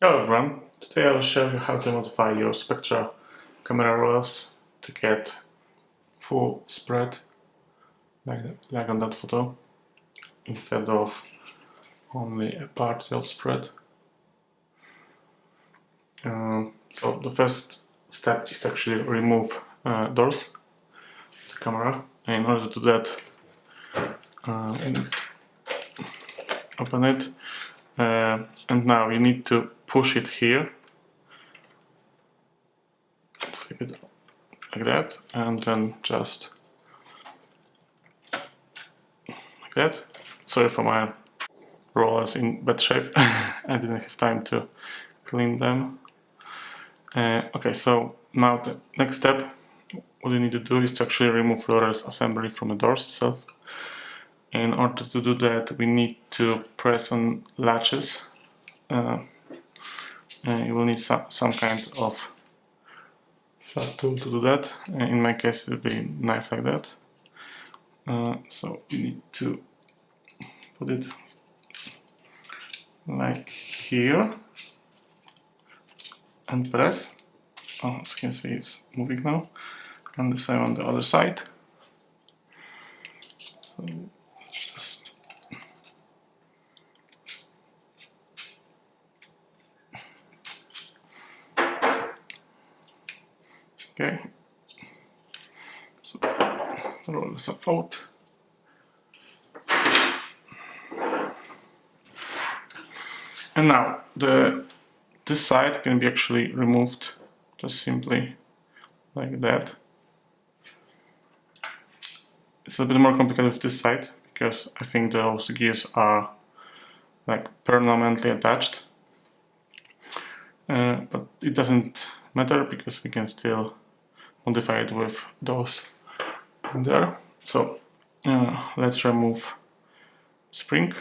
Hello everyone, today I will show you how to modify your Spectra camera rollers to get full spread like on that photo instead of only a partial spread. So the first step is to actually remove doors of the camera, and in order to do that open it and now you need to push it here, flip it like that, and then just like that. Sorry for my rollers in bad shape. I didn't have time to clean them. Okay, so now the next step, what you need to do is to actually remove rollers assembly from the doors itself. In order to do that, we need to press on latches. You will need some kind of flat tool to do that. In my case, it will be a knife like that. So you need to put it like here and press. Oh, as you can see, it's moving now, and the same on the other side. So just okay. So roll this out. And now this side can be actually removed just simply like that. It's a bit more complicated with this side because I think those gears are like permanently attached. But it doesn't matter because we can still modify it with those in there. So let's remove spring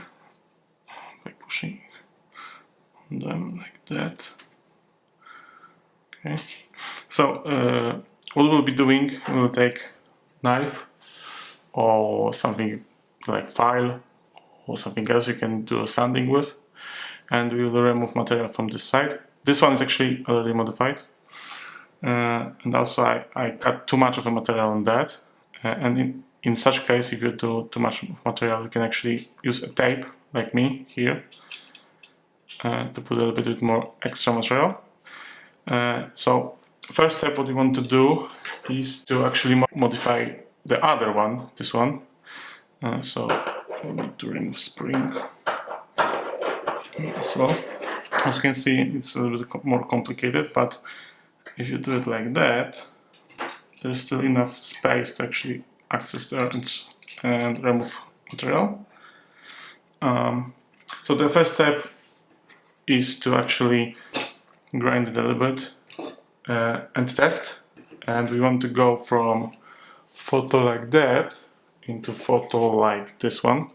by pushing on them like that. Okay. So what we'll be doing, we'll take knife or something like file or something else you can do sanding with, and we will remove material from this side. This one is actually already modified, and also I cut too much of a material on that, and in such case, if you do too much material, you can actually use a tape like me here to put a little bit more extra material. So first step, what you want to do is to actually modify the other one, this one. So we need to remove spring as well. As you can see, it's a little bit more complicated, but if you do it like that, there's still enough space to actually access there and remove material. So the first step is to actually grind it a little bit and test. And we want to go from photo like that into photo like this one,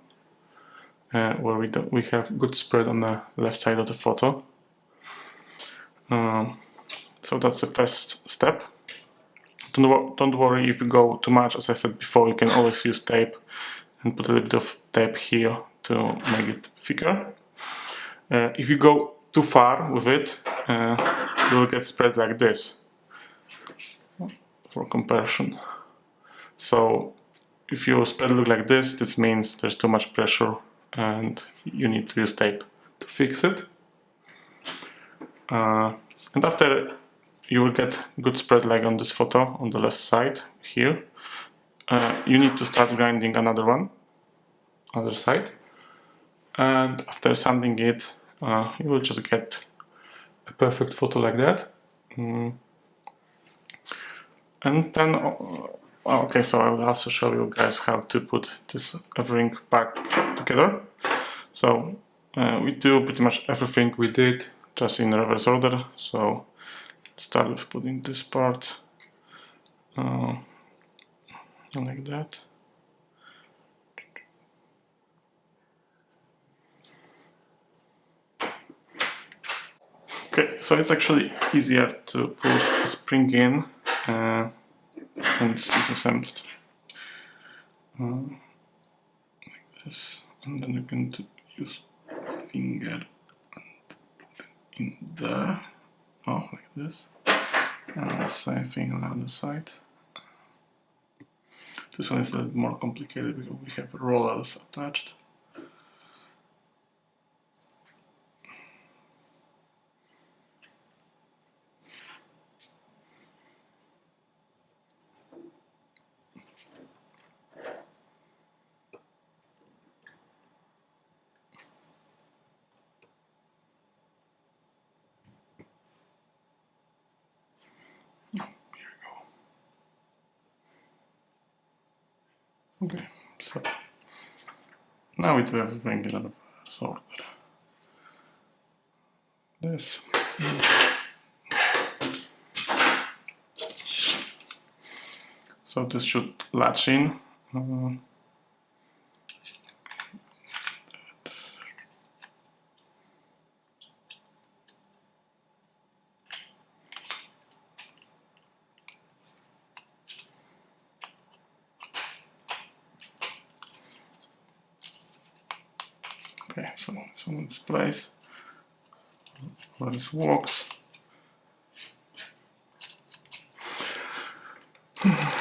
where we have good spread on the left side of the photo. So that's the first step. Don't worry if you go too much. As I said before, you can always use tape and put a little bit of tape here to make it thicker. If you go too far with it, you will get spread like this for comparison. So if your spread look like this means there's too much pressure and you need to use tape to fix it. And after you will get good spread like on this photo on the left side here, you need to start grinding another one, other side, and after sanding it, you will just get a perfect photo like that. And then, okay, so I will also show you guys how to put this everything back together. So we do pretty much everything we did just in reverse order. So let's start with putting this part like that. Okay, so it's actually easier to put a spring in and disassemble it like this, and then you can use a finger. in there, oh, like this, and same thing on the other side. This one is a little more complicated because we have rollers attached. Okay, so now we do everything in reverse order. This. So this should latch in. Okay, so it's in its place. Where this works.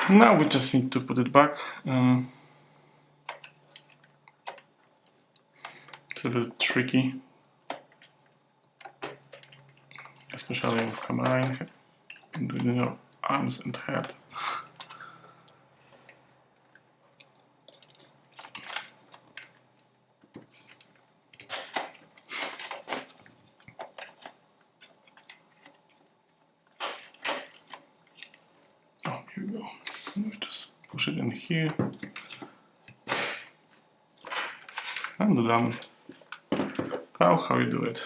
Now we just need to put it back. It's a bit tricky, especially with camera in your arms and head. Oh, here we go. Just push it in here. And done. How you do it.